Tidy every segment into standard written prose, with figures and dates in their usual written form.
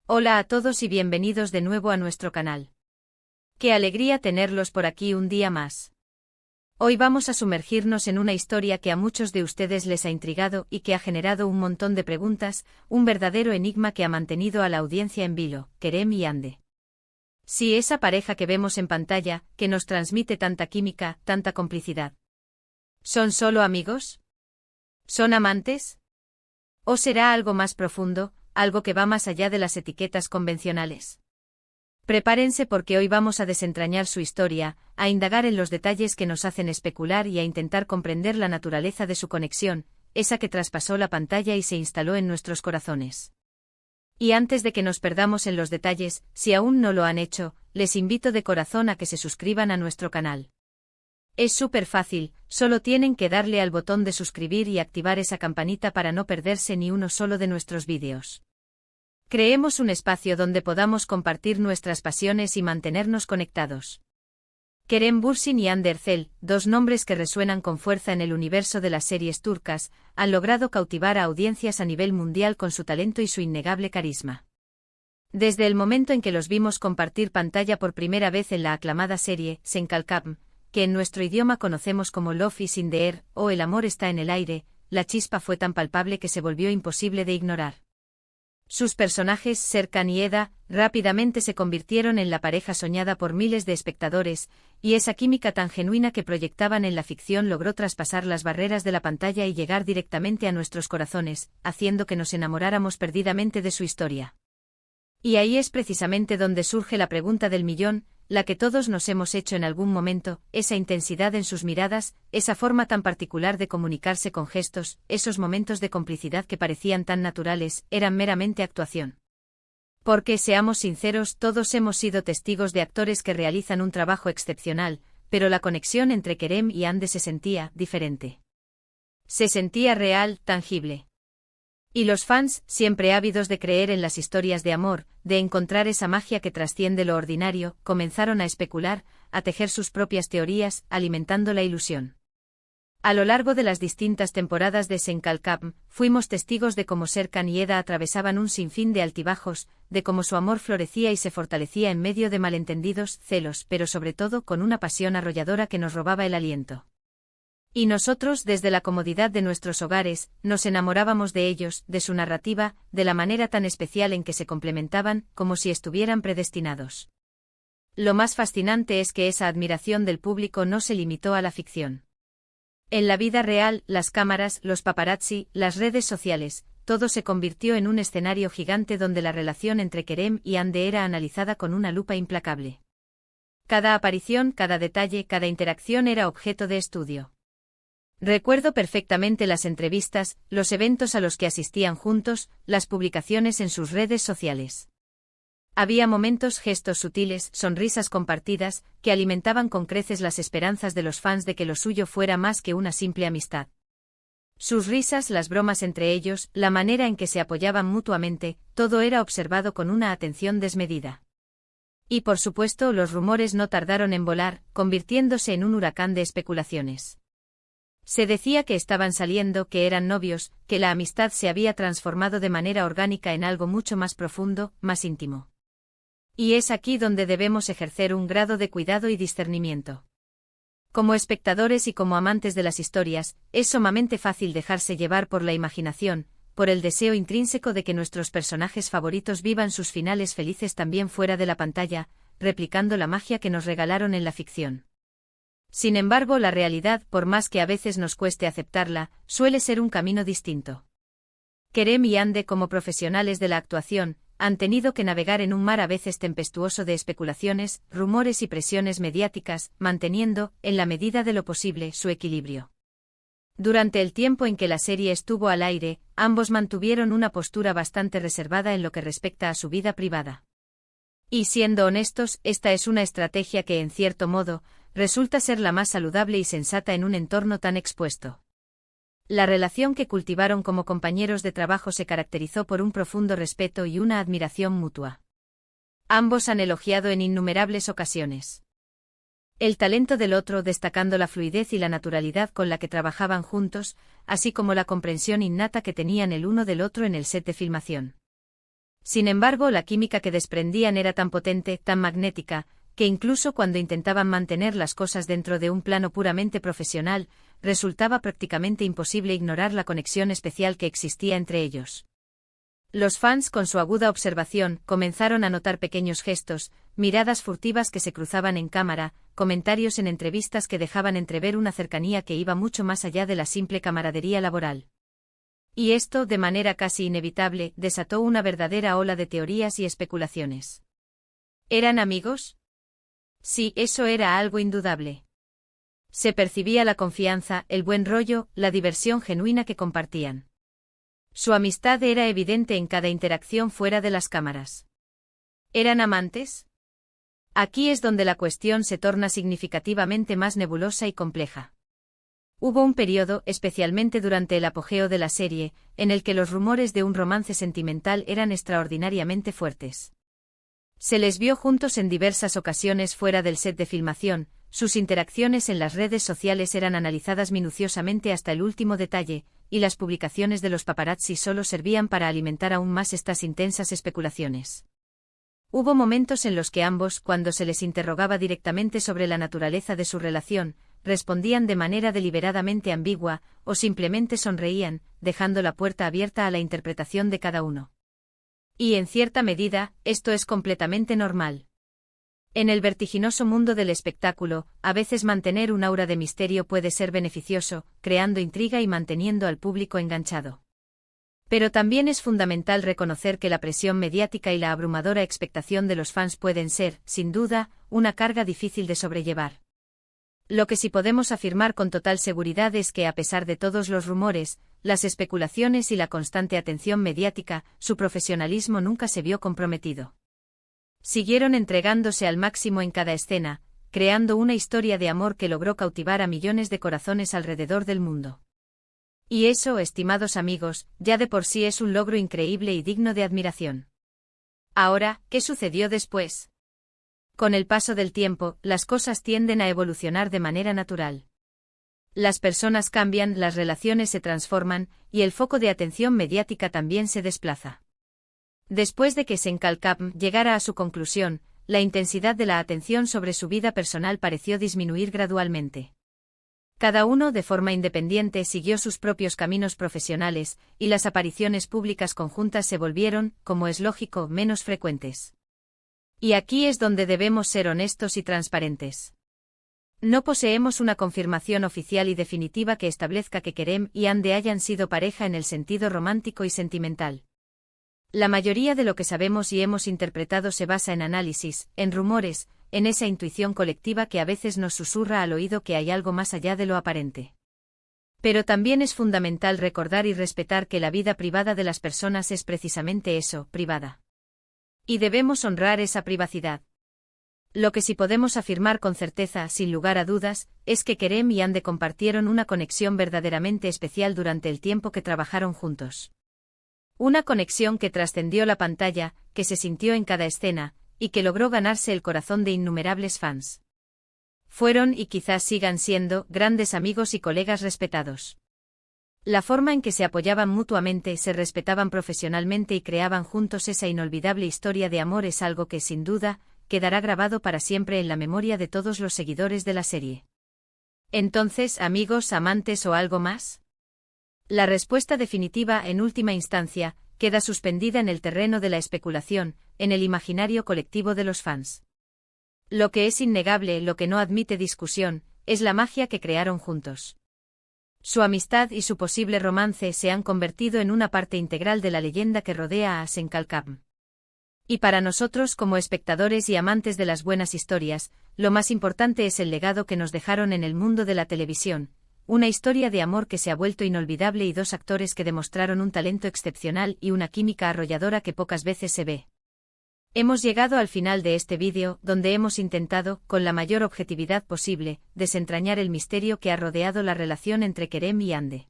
Hola a todos y bienvenidos de nuevo a nuestro canal. Qué alegría tenerlos por aquí un día más. Hoy vamos a sumergirnos en una historia que a muchos de ustedes les ha intrigado y que ha generado un montón de preguntas, un verdadero enigma que ha mantenido a la audiencia en vilo, Kerem y Ande. Sí, esa pareja que vemos en pantalla, que nos transmite tanta química, tanta complicidad. ¿Son solo amigos? ¿Son amantes? ¿O será algo más profundo, algo que va más allá de las etiquetas convencionales? Prepárense porque hoy vamos a desentrañar su historia, a indagar en los detalles que nos hacen especular y a intentar comprender la naturaleza de su conexión, esa que traspasó la pantalla y se instaló en nuestros corazones. Y antes de que nos perdamos en los detalles, si aún no lo han hecho, les invito de corazón a que se suscriban a nuestro canal. Es súper fácil, solo tienen que darle al botón de suscribir y activar esa campanita para no perderse ni uno solo de nuestros vídeos. Creemos un espacio donde podamos compartir nuestras pasiones y mantenernos conectados. Kerem Bürsin y Hande Erçel, dos nombres que resuenan con fuerza en el universo de las series turcas, han logrado cautivar a audiencias a nivel mundial con su talento y su innegable carisma. Desde el momento en que los vimos compartir pantalla por primera vez en la aclamada serie Sen Kalkam, que en nuestro idioma conocemos como Love is in the air, o El amor está en el aire, la chispa fue tan palpable que se volvió imposible de ignorar. Sus personajes, Serkan y Eda, rápidamente se convirtieron en la pareja soñada por miles de espectadores, y esa química tan genuina que proyectaban en la ficción logró traspasar las barreras de la pantalla y llegar directamente a nuestros corazones, haciendo que nos enamoráramos perdidamente de su historia. Y ahí es precisamente donde surge la pregunta del millón, la que todos nos hemos hecho en algún momento, esa intensidad en sus miradas, esa forma tan particular de comunicarse con gestos, esos momentos de complicidad que parecían tan naturales, eran meramente actuación. Porque, seamos sinceros, todos hemos sido testigos de actores que realizan un trabajo excepcional, pero la conexión entre Kerem y Hande se sentía diferente. Se sentía real, tangible. Y los fans, siempre ávidos de creer en las historias de amor, de encontrar esa magia que trasciende lo ordinario, comenzaron a especular, a tejer sus propias teorías, alimentando la ilusión. A lo largo de las distintas temporadas de Sen Kalkam, fuimos testigos de cómo Serkan y Eda atravesaban un sinfín de altibajos, de cómo su amor florecía y se fortalecía en medio de malentendidos, celos, pero sobre todo con una pasión arrolladora que nos robaba el aliento. Y nosotros, desde la comodidad de nuestros hogares, nos enamorábamos de ellos, de su narrativa, de la manera tan especial en que se complementaban, como si estuvieran predestinados. Lo más fascinante es que esa admiración del público no se limitó a la ficción. En la vida real, las cámaras, los paparazzi, las redes sociales, todo se convirtió en un escenario gigante donde la relación entre Kerem y Hande era analizada con una lupa implacable. Cada aparición, cada detalle, cada interacción era objeto de estudio. Recuerdo perfectamente las entrevistas, los eventos a los que asistían juntos, las publicaciones en sus redes sociales. Había momentos, gestos sutiles, sonrisas compartidas, que alimentaban con creces las esperanzas de los fans de que lo suyo fuera más que una simple amistad. Sus risas, las bromas entre ellos, la manera en que se apoyaban mutuamente, todo era observado con una atención desmedida. Y por supuesto, los rumores no tardaron en volar, convirtiéndose en un huracán de especulaciones. Se decía que estaban saliendo, que eran novios, que la amistad se había transformado de manera orgánica en algo mucho más profundo, más íntimo. Y es aquí donde debemos ejercer un grado de cuidado y discernimiento. Como espectadores y como amantes de las historias, es sumamente fácil dejarse llevar por la imaginación, por el deseo intrínseco de que nuestros personajes favoritos vivan sus finales felices también fuera de la pantalla, replicando la magia que nos regalaron en la ficción. Sin embargo, la realidad, por más que a veces nos cueste aceptarla, suele ser un camino distinto. Kerem y Hande, como profesionales de la actuación, han tenido que navegar en un mar a veces tempestuoso de especulaciones, rumores y presiones mediáticas, manteniendo, en la medida de lo posible, su equilibrio. Durante el tiempo en que la serie estuvo al aire, ambos mantuvieron una postura bastante reservada en lo que respecta a su vida privada. Y siendo honestos, esta es una estrategia que, en cierto modo, resulta ser la más saludable y sensata en un entorno tan expuesto. La relación que cultivaron como compañeros de trabajo se caracterizó por un profundo respeto y una admiración mutua. Ambos han elogiado en innumerables ocasiones el talento del otro, destacando la fluidez y la naturalidad con la que trabajaban juntos, así como la comprensión innata que tenían el uno del otro en el set de filmación. Sin embargo, la química que desprendían era tan potente, tan magnética, que incluso cuando intentaban mantener las cosas dentro de un plano puramente profesional, resultaba prácticamente imposible ignorar la conexión especial que existía entre ellos. Los fans, con su aguda observación, comenzaron a notar pequeños gestos, miradas furtivas que se cruzaban en cámara, comentarios en entrevistas que dejaban entrever una cercanía que iba mucho más allá de la simple camaradería laboral. Y esto, de manera casi inevitable, desató una verdadera ola de teorías y especulaciones. ¿Eran amigos? Sí, eso era algo indudable. Se percibía la confianza, el buen rollo, la diversión genuina que compartían. Su amistad era evidente en cada interacción fuera de las cámaras. ¿Eran amantes? Aquí es donde la cuestión se torna significativamente más nebulosa y compleja. Hubo un periodo, especialmente durante el apogeo de la serie, en el que los rumores de un romance sentimental eran extraordinariamente fuertes. Se les vio juntos en diversas ocasiones fuera del set de filmación, sus interacciones en las redes sociales eran analizadas minuciosamente hasta el último detalle, y las publicaciones de los paparazzi solo servían para alimentar aún más estas intensas especulaciones. Hubo momentos en los que ambos, cuando se les interrogaba directamente sobre la naturaleza de su relación, respondían de manera deliberadamente ambigua, o simplemente sonreían, dejando la puerta abierta a la interpretación de cada uno. Y en cierta medida, esto es completamente normal. En el vertiginoso mundo del espectáculo, a veces mantener un aura de misterio puede ser beneficioso, creando intriga y manteniendo al público enganchado. Pero también es fundamental reconocer que la presión mediática y la abrumadora expectación de los fans pueden ser, sin duda, una carga difícil de sobrellevar. Lo que sí podemos afirmar con total seguridad es que, a pesar de todos los rumores, las especulaciones y la constante atención mediática, su profesionalismo nunca se vio comprometido. Siguieron entregándose al máximo en cada escena, creando una historia de amor que logró cautivar a millones de corazones alrededor del mundo. Y eso, estimados amigos, ya de por sí es un logro increíble y digno de admiración. Ahora, ¿qué sucedió después? Con el paso del tiempo, las cosas tienden a evolucionar de manera natural. Las personas cambian, las relaciones se transforman, y el foco de atención mediática también se desplaza. Después de que Senkalkam llegara a su conclusión, la intensidad de la atención sobre su vida personal pareció disminuir gradualmente. Cada uno, de forma independiente, siguió sus propios caminos profesionales, y las apariciones públicas conjuntas se volvieron, como es lógico, menos frecuentes. Y aquí es donde debemos ser honestos y transparentes. No poseemos una confirmación oficial y definitiva que establezca que Kerem y Hande hayan sido pareja en el sentido romántico y sentimental. La mayoría de lo que sabemos y hemos interpretado se basa en análisis, en rumores, en esa intuición colectiva que a veces nos susurra al oído que hay algo más allá de lo aparente. Pero también es fundamental recordar y respetar que la vida privada de las personas es precisamente eso, privada. Y debemos honrar esa privacidad. Lo que sí podemos afirmar con certeza, sin lugar a dudas, es que Kerem y Hande compartieron una conexión verdaderamente especial durante el tiempo que trabajaron juntos. Una conexión que trascendió la pantalla, que se sintió en cada escena, y que logró ganarse el corazón de innumerables fans. Fueron, y quizás sigan siendo, grandes amigos y colegas respetados. La forma en que se apoyaban mutuamente, se respetaban profesionalmente y creaban juntos esa inolvidable historia de amor es algo que, sin duda, quedará grabado para siempre en la memoria de todos los seguidores de la serie. Entonces, amigos, amantes o algo más? La respuesta definitiva, en última instancia, queda suspendida en el terreno de la especulación, en el imaginario colectivo de los fans. Lo que es innegable, lo que no admite discusión, es la magia que crearon juntos. Su amistad y su posible romance se han convertido en una parte integral de la leyenda que rodea a Senkalkam. Y para nosotros, como espectadores y amantes de las buenas historias, lo más importante es el legado que nos dejaron en el mundo de la televisión. Una historia de amor que se ha vuelto inolvidable y dos actores que demostraron un talento excepcional y una química arrolladora que pocas veces se ve. Hemos llegado al final de este vídeo, donde hemos intentado, con la mayor objetividad posible, desentrañar el misterio que ha rodeado la relación entre Kerem y Hande.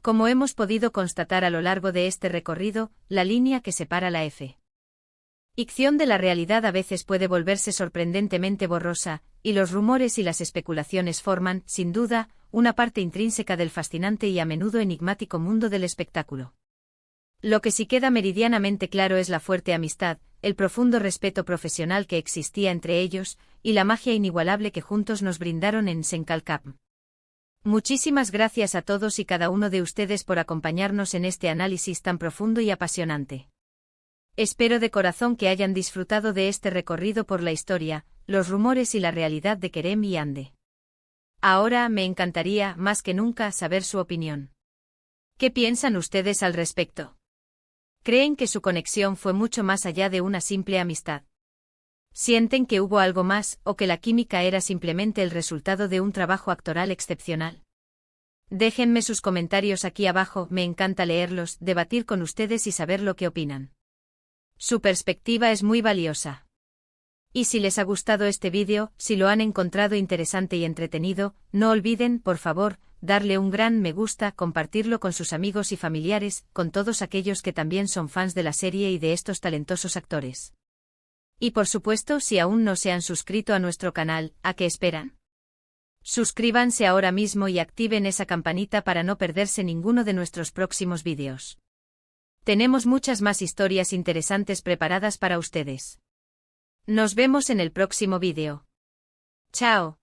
Como hemos podido constatar a lo largo de este recorrido, la línea que separa la ficción de la realidad a veces puede volverse sorprendentemente borrosa, y los rumores y las especulaciones forman, sin duda, una parte intrínseca del fascinante y a menudo enigmático mundo del espectáculo. Lo que sí queda meridianamente claro es la fuerte amistad, el profundo respeto profesional que existía entre ellos, y la magia inigualable que juntos nos brindaron en Senkalkap. Muchísimas gracias a todos y cada uno de ustedes por acompañarnos en este análisis tan profundo y apasionante. Espero de corazón que hayan disfrutado de este recorrido por la historia, los rumores y la realidad de Kerem y Hande. Ahora me encantaría, más que nunca, saber su opinión. ¿Qué piensan ustedes al respecto? ¿Creen que su conexión fue mucho más allá de una simple amistad? ¿Sienten que hubo algo más, o que la química era simplemente el resultado de un trabajo actoral excepcional? Déjenme sus comentarios aquí abajo, me encanta leerlos, debatir con ustedes y saber lo que opinan. Su perspectiva es muy valiosa. Y si les ha gustado este vídeo, si lo han encontrado interesante y entretenido, no olviden, por favor, darle un gran me gusta, compartirlo con sus amigos y familiares, con todos aquellos que también son fans de la serie y de estos talentosos actores. Y por supuesto, si aún no se han suscrito a nuestro canal, ¿a qué esperan? Suscríbanse ahora mismo y activen esa campanita para no perderse ninguno de nuestros próximos vídeos. Tenemos muchas más historias interesantes preparadas para ustedes. Nos vemos en el próximo vídeo. Chao.